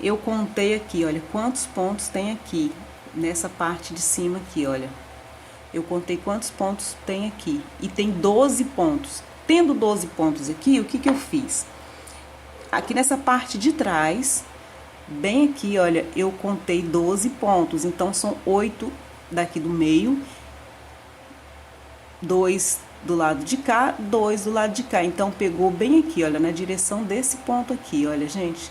eu contei aqui, olha, quantos pontos tem aqui, nessa parte de cima aqui, olha. Eu contei quantos pontos tem aqui, e tem 12 pontos. Tendo 12 pontos aqui, o que que eu fiz? Aqui nessa parte de trás, bem aqui, olha, eu contei 12 pontos, então são 8 daqui do meio, 2 do lado de cá, 2 do lado de cá. Então, pegou bem aqui, olha, na direção desse ponto aqui, olha, gente.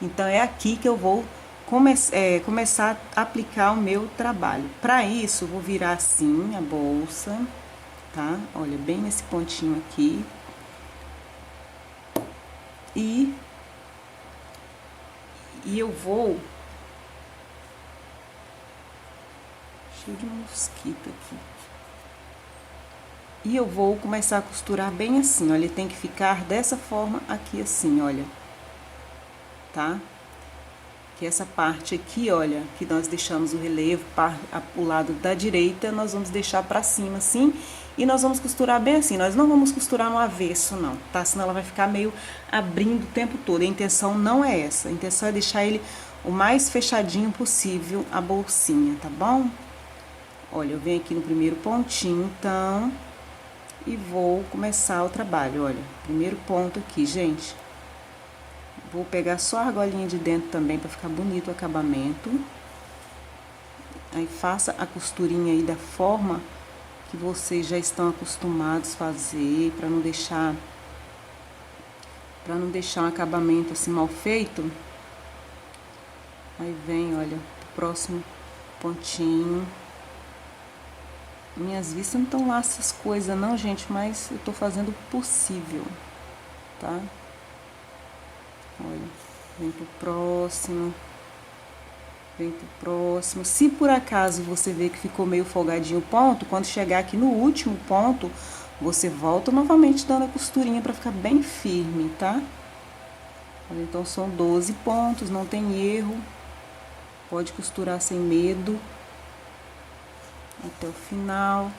Então, é aqui que eu vou começar a aplicar o meu trabalho. Para isso, eu vou virar assim a bolsa, tá? Olha, bem nesse pontinho aqui. E eu vou... Cheio de mosquito aqui. E eu vou começar a costurar bem assim, olha, tem que ficar dessa forma aqui assim, olha, tá? Que essa parte aqui, olha, que nós deixamos o relevo para o lado da direita, nós vamos deixar pra cima assim, e nós vamos costurar bem assim, nós não vamos costurar no avesso não, tá? Senão ela vai ficar meio abrindo o tempo todo, a intenção não é essa, a intenção é deixar ele o mais fechadinho possível, a bolsinha, tá bom? Olha, eu venho aqui no primeiro pontinho, então, e vou começar o trabalho. Olha, primeiro ponto aqui, gente. Vou pegar só a argolinha de dentro também para ficar bonito o acabamento. Aí faça a costurinha aí da forma que vocês já estão acostumados a fazer, para não deixar um acabamento assim mal feito. Aí vem, olha, o próximo pontinho. Minhas vistas não estão lá essas coisas não, gente, mas eu tô fazendo o possível, tá? Olha, vem pro próximo. Vem pro próximo. Se por acaso você vê que ficou meio folgadinho o ponto, quando chegar aqui no último ponto, você volta novamente dando a costurinha para ficar bem firme, tá? Olha, então são 12 pontos, não tem erro. Pode costurar sem medo. Até o final.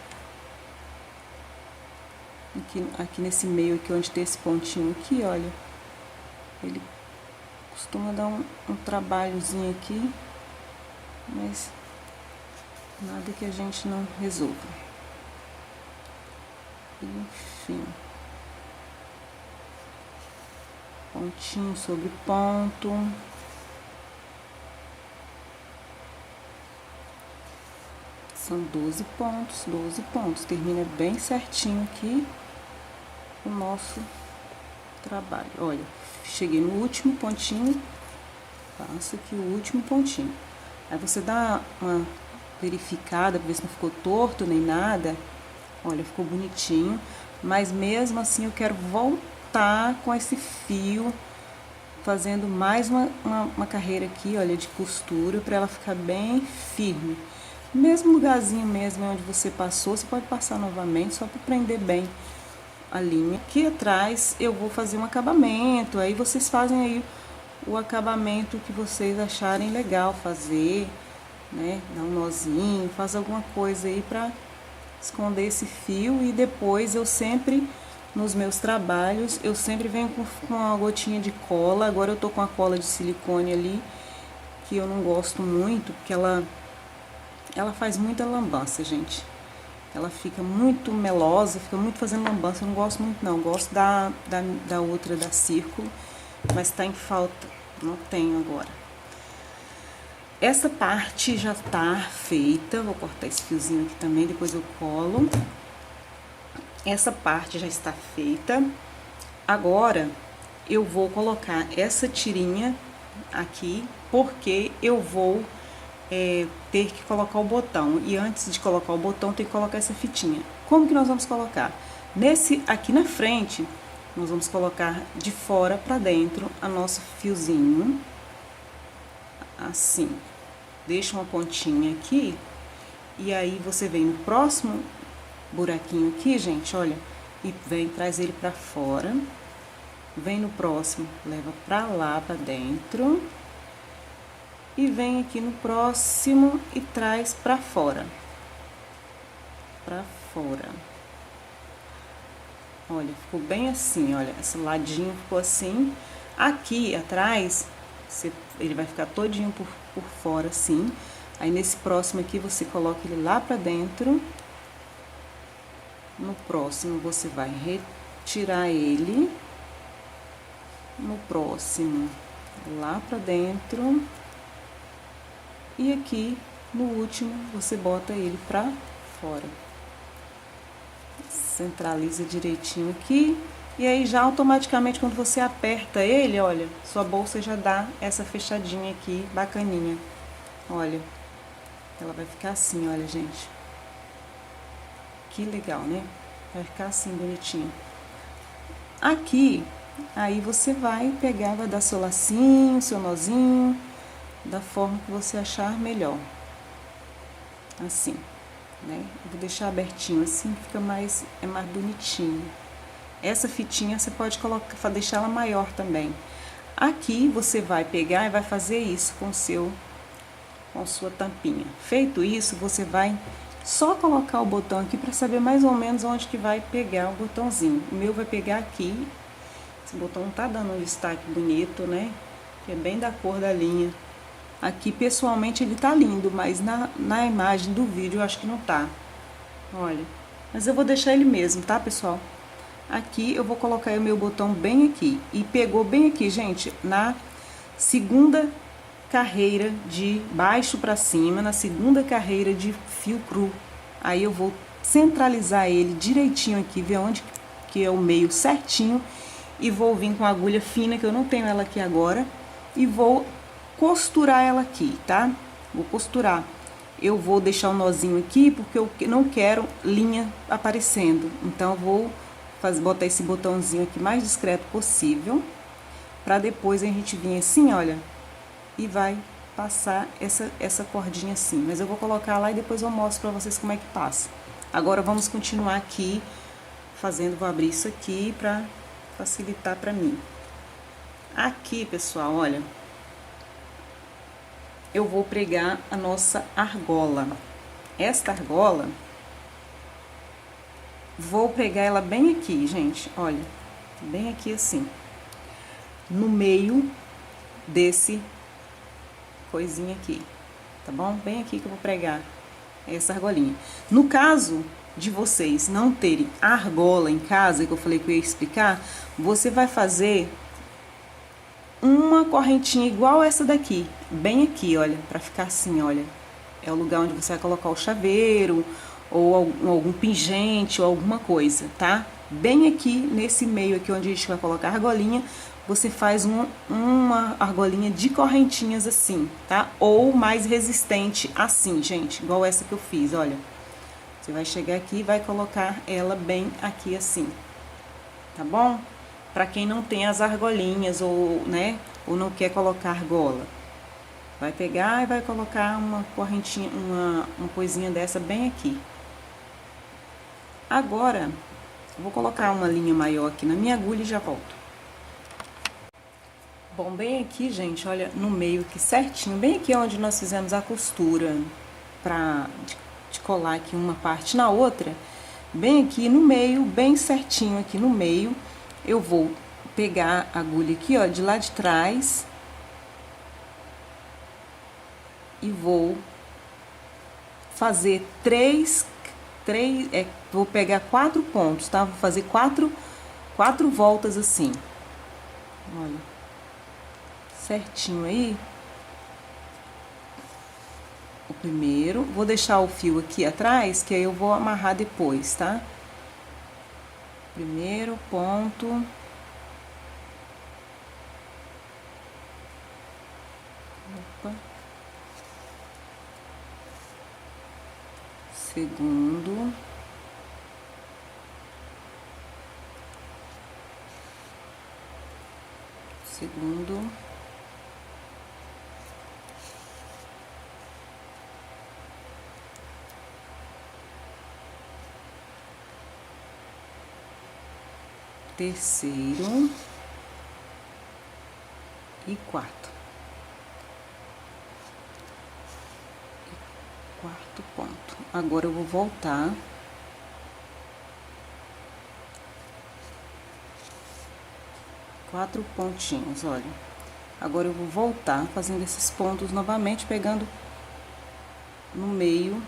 Aqui nesse meio aqui, onde tem esse pontinho aqui, olha. Ele costuma dar um trabalhozinho aqui. Mas nada que a gente não resolva. Enfim. Pontinho sobre ponto. São 12 pontos, 12 pontos. Termina bem certinho aqui o nosso trabalho. Olha, cheguei no último pontinho. Faço aqui o último pontinho. Aí você dá uma verificada para ver se não ficou torto nem nada. Olha, ficou bonitinho. Mas mesmo assim eu quero voltar com esse fio, fazendo mais uma carreira aqui, olha, de costura, para ela ficar bem firme. Mesmo lugarzinho mesmo onde você passou, você pode passar novamente, só para prender bem a linha. Aqui atrás eu vou fazer um acabamento, aí vocês fazem aí o acabamento que vocês acharem legal fazer, né? Dá um nozinho, faz alguma coisa aí pra esconder esse fio. E depois eu sempre, nos meus trabalhos, eu sempre venho com uma gotinha de cola. Agora eu tô com a cola de silicone ali, que eu não gosto muito, porque ela faz muita lambança, gente. Ela fica muito melosa, fica muito fazendo lambança, eu não gosto muito não. Eu gosto da outra, da Círculo, mas tá em falta, não tenho agora. Essa parte já tá feita, vou cortar esse fiozinho aqui também, depois eu colo. Essa parte já está feita. Agora eu vou colocar essa tirinha aqui, porque eu vou ter que colocar o botão. E antes de colocar o botão, tem que colocar essa fitinha. Como que nós vamos colocar? Aqui na frente, nós vamos colocar de fora para dentro a nosso fiozinho, assim. Deixa uma pontinha aqui, e aí você vem no próximo buraquinho aqui, gente, olha, e traz ele para fora. Vem no próximo, leva para lá, para dentro. E vem aqui no próximo e traz para fora. Para fora. Olha, ficou bem assim, olha, esse ladinho ficou assim. Aqui atrás, ele vai ficar todinho por fora assim. Aí nesse próximo aqui você coloca ele lá pra dentro. No próximo você vai retirar ele. No próximo, lá pra dentro. E aqui no último você bota ele pra fora. Centraliza direitinho aqui. E aí já automaticamente quando você aperta ele, olha, sua bolsa já dá essa fechadinha aqui, bacaninha. Olha, ela vai ficar assim, olha, gente. Que legal, né? Vai ficar assim, bonitinho. Aqui, aí você vai pegar, vai dar seu lacinho, seu nozinho, da forma que você achar melhor. Assim, né? Eu vou deixar abertinho assim, fica mais bonitinho. Essa fitinha você pode colocar, deixar ela maior também. Aqui você vai pegar e vai fazer isso com sua tampinha. Feito isso, você vai só colocar o botão aqui para saber mais ou menos onde que vai pegar o botãozinho. O meu vai pegar aqui. Esse botão não tá dando um destaque bonito, né? Que é bem da cor da linha. Aqui, pessoalmente, ele tá lindo, mas na imagem do vídeo eu acho que não tá. Olha, mas eu vou deixar ele mesmo, tá, pessoal? Aqui eu vou colocar o meu botão bem aqui. E pegou bem aqui, gente, na segunda carreira de baixo pra cima, na segunda carreira de fio cru. Aí eu vou centralizar ele direitinho aqui, ver onde que é o meio certinho. E vou vir com a agulha fina, que eu não tenho ela aqui agora. E vou costurar ela aqui, tá? Vou costurar. Eu vou deixar um nozinho aqui, porque eu não quero linha aparecendo. Então, eu vou botar esse botãozinho aqui mais discreto possível. Pra depois a gente vir assim, olha, e vai passar essa cordinha assim. Mas eu vou colocar lá e depois eu mostro pra vocês como é que passa. Agora, vamos continuar aqui fazendo, vou abrir isso aqui pra facilitar pra mim. Aqui, pessoal, olha, eu vou pregar a nossa argola. Esta argola, vou pregar ela bem aqui, gente, olha, bem aqui assim, no meio desse coisinha aqui, tá bom? Bem aqui que eu vou pregar essa argolinha. No caso de vocês não terem argola em casa, que eu falei que eu ia explicar, você vai fazer uma correntinha igual essa daqui, bem aqui, olha, pra ficar assim, olha. É o lugar onde você vai colocar o chaveiro, ou algum pingente, ou alguma coisa, tá? Bem aqui, nesse meio aqui onde a gente vai colocar a argolinha, você faz uma argolinha de correntinhas assim, tá? Ou mais resistente assim, gente, igual essa que eu fiz, olha. Você vai chegar aqui e vai colocar ela bem aqui assim, tá bom? Pra quem não tem as argolinhas ou, né, ou não quer colocar argola. Vai pegar e vai colocar uma correntinha, uma coisinha dessa bem aqui. Agora, eu vou colocar uma linha maior aqui na minha agulha e já volto. Bom, bem aqui, gente, olha, no meio aqui certinho, bem aqui onde nós fizemos a costura de colar aqui uma parte na outra, bem aqui no meio, bem certinho aqui no meio, eu vou pegar a agulha aqui, ó, de lá de trás e vou fazer vou pegar 4 pontos, tá? Vou fazer quatro voltas assim. Olha, certinho aí. O primeiro, vou deixar o fio aqui atrás, que aí eu vou amarrar depois, tá? Primeiro ponto. Opa. Segundo. Segundo. Terceiro. E quarto. Quarto ponto. Agora eu vou voltar. Quatro pontinhos, olha. Agora eu vou voltar fazendo esses pontos novamente, pegando no meio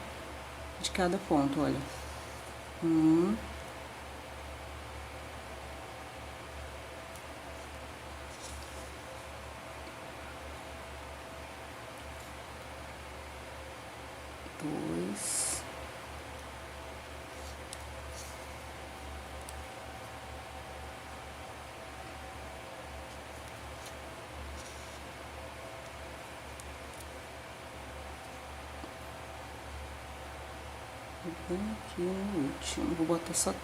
de cada ponto, olha. Um. Dois. Bem aqui no último, vou botar só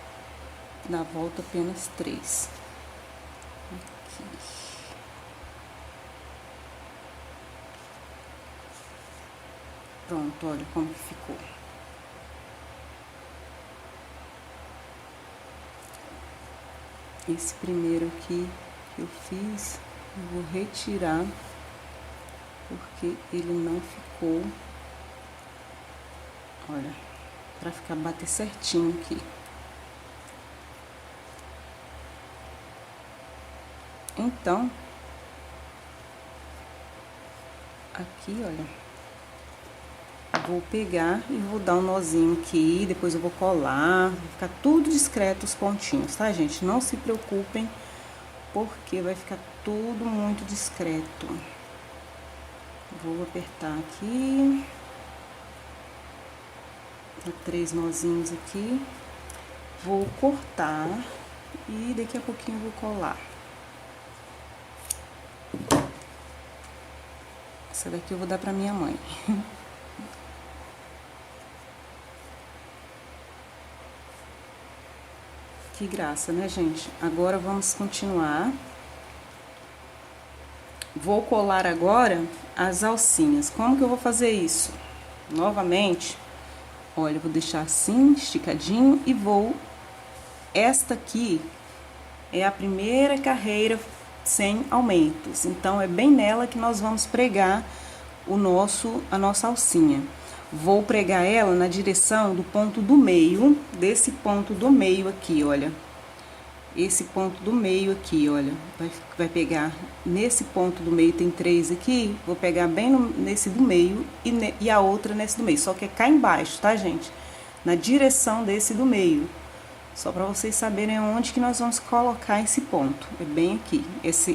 na volta apenas 3. Aqui. Pronto, olha como que ficou. Esse primeiro aqui que eu fiz, eu vou retirar, porque ele não ficou, olha, pra ficar bater certinho aqui. Então, aqui, olha. Vou pegar e vou dar um nozinho aqui, depois eu vou colar, vai ficar tudo discreto os pontinhos, tá, gente? Não se preocupem, porque vai ficar tudo muito discreto. Vou apertar aqui. Dá 3 nozinhos aqui. Vou cortar e daqui a pouquinho eu vou colar. Essa daqui eu vou dar pra minha mãe. Que graça, né, gente? Agora vamos continuar. Vou colar agora as alcinhas. Como que eu vou fazer isso? Novamente, olha, eu vou deixar assim, esticadinho, e vou... Esta aqui é a primeira carreira sem aumentos. Então, é bem nela que nós vamos pregar a nossa alcinha. Vou pregar ela na direção do ponto do meio, desse ponto do meio aqui, olha. Esse ponto do meio aqui, olha, vai pegar nesse ponto do meio, tem 3 aqui, vou pegar bem nesse do meio e a outra nesse do meio, só que é cá embaixo, tá, gente? Na direção desse do meio, só pra vocês saberem onde que nós vamos colocar esse ponto, é bem aqui, essa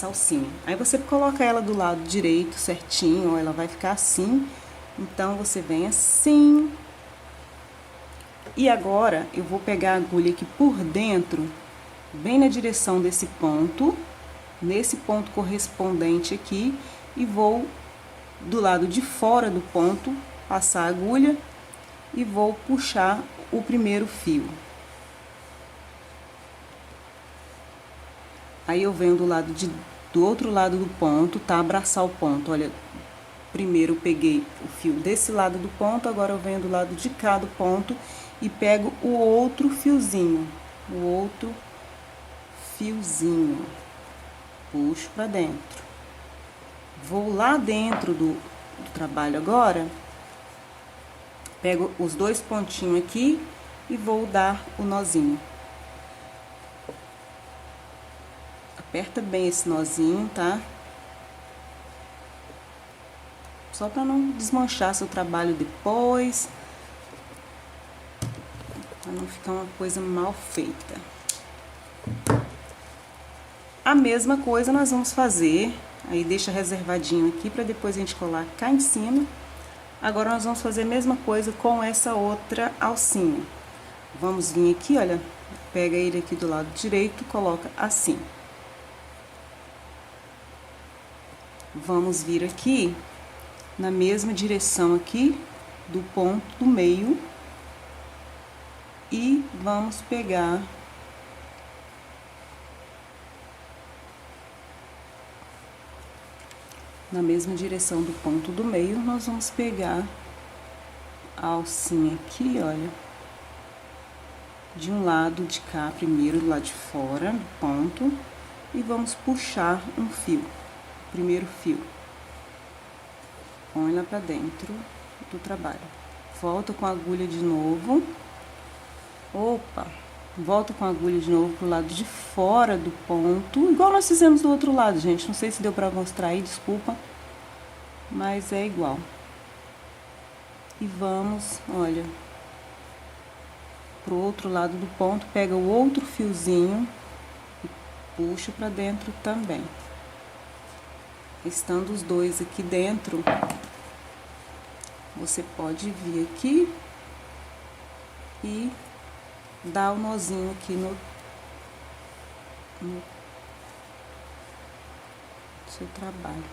alcinha. Aí você coloca ela do lado direito certinho, ó, ela vai ficar assim. Então, você vem assim. E agora, eu vou pegar a agulha aqui por dentro, bem na direção desse ponto, nesse ponto correspondente aqui, e vou do lado de fora do ponto, passar a agulha e vou puxar o primeiro fio. Aí eu venho do outro lado do ponto, tá? Abraçar o ponto, olha. Primeiro eu peguei o fio desse lado do ponto, agora eu venho do lado de cá do ponto e pego o outro fiozinho. Puxo pra dentro. Vou lá dentro do trabalho agora, pego os 2 pontinhos aqui e vou dar o nozinho. Aperta bem esse nozinho, tá? Só para não desmanchar seu trabalho depois. Para não ficar uma coisa mal feita. A mesma coisa nós vamos fazer. Aí deixa reservadinho aqui para depois a gente colar cá em cima. Agora nós vamos fazer a mesma coisa com essa outra alcinha. Vamos vir aqui, olha. Pega ele aqui do lado direito, coloca assim. Vamos vir aqui na mesma direção aqui do ponto do meio e vamos pegar na mesma direção do ponto do meio, nós vamos pegar a alcinha aqui, olha, de um lado de cá, primeiro do lado de fora do ponto, e vamos puxar um fio. Primeiro fio, põe lá pra dentro do trabalho, volta com a agulha de novo, volta com a agulha de novo pro lado de fora do ponto, igual nós fizemos do outro lado, gente, não sei se deu pra mostrar aí, desculpa, mas é igual. E vamos, olha, pro outro lado do ponto, pega o outro fiozinho e puxa pra dentro também. Estando os 2 aqui dentro, você pode vir aqui e dar o nozinho aqui no seu trabalho.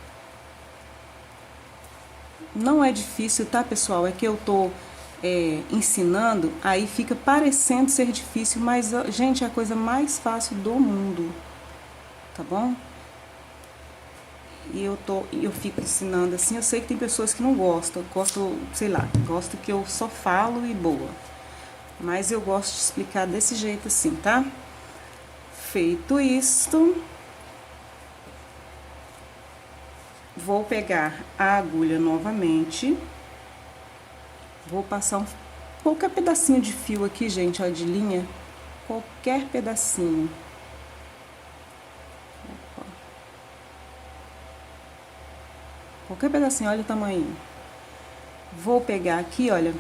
Não é difícil, tá, pessoal? É que eu tô ensinando, aí fica parecendo ser difícil, mas, gente, é a coisa mais fácil do mundo, tá bom? E eu fico ensinando assim, eu sei que tem pessoas que não gostam, sei lá, gostam que eu só falo e boa. Mas eu gosto de explicar desse jeito assim, tá? Feito isto, vou pegar a agulha novamente, vou passar qualquer pedacinho de fio aqui, gente, ó, de linha, qualquer pedacinho. qualquer pedacinho, olha o tamanho. Vou pegar aqui, olha,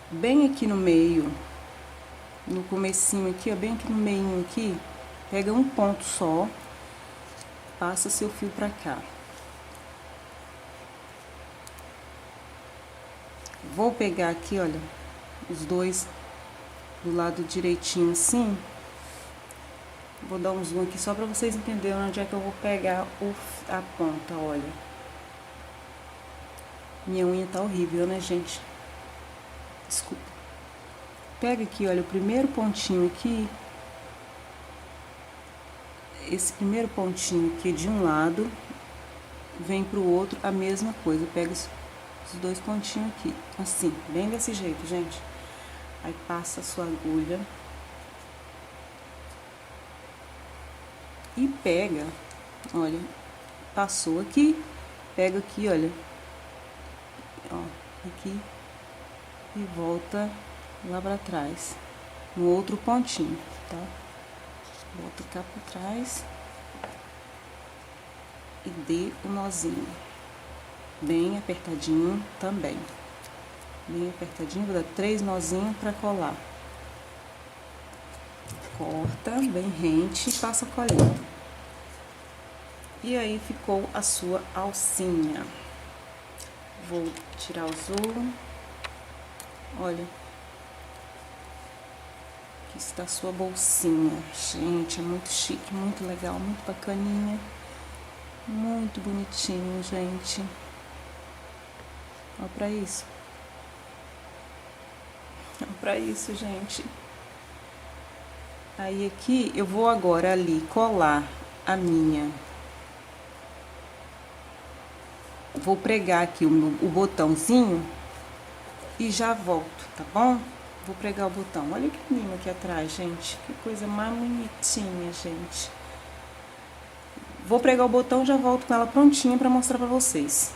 bem aqui no meio, no comecinho aqui, ó, bem aqui no meio aqui, pega um ponto só, passa seu fio pra cá. Vou pegar aqui, olha, os dois do lado direitinho assim. Vou dar um zoom aqui só pra vocês entenderem onde é que eu vou pegar a ponta, olha. Minha unha tá horrível, né, gente? Desculpa. Pega aqui, olha, o primeiro pontinho aqui. Esse primeiro pontinho aqui de um lado, vem pro outro a mesma coisa. Pega os dois pontinhos aqui, assim, bem desse jeito, gente. Aí passa a sua agulha. E pega, olha, passou aqui, pega aqui, olha, ó, aqui, e volta lá pra trás, no outro pontinho, tá? Volta cá pra trás e dê o nozinho, bem apertadinho também, bem apertadinho, vou dar 3 nozinhos pra colar. Corta bem rente e passa colhendo. E aí ficou a sua alcinha. Vou tirar o zoom. Olha. Aqui está a sua bolsinha. Gente, é muito chique, muito legal, muito bacaninha. Muito bonitinho, gente. Olha pra isso. Olha pra isso, gente. Aí aqui, eu vou agora ali colar a minha... Vou pregar aqui o botãozinho e já volto, tá bom? Vou pregar o botão. Olha que lindo aqui atrás, gente. Que coisa mais bonitinha, gente. Vou pregar o botão e já volto com ela prontinha pra mostrar pra vocês.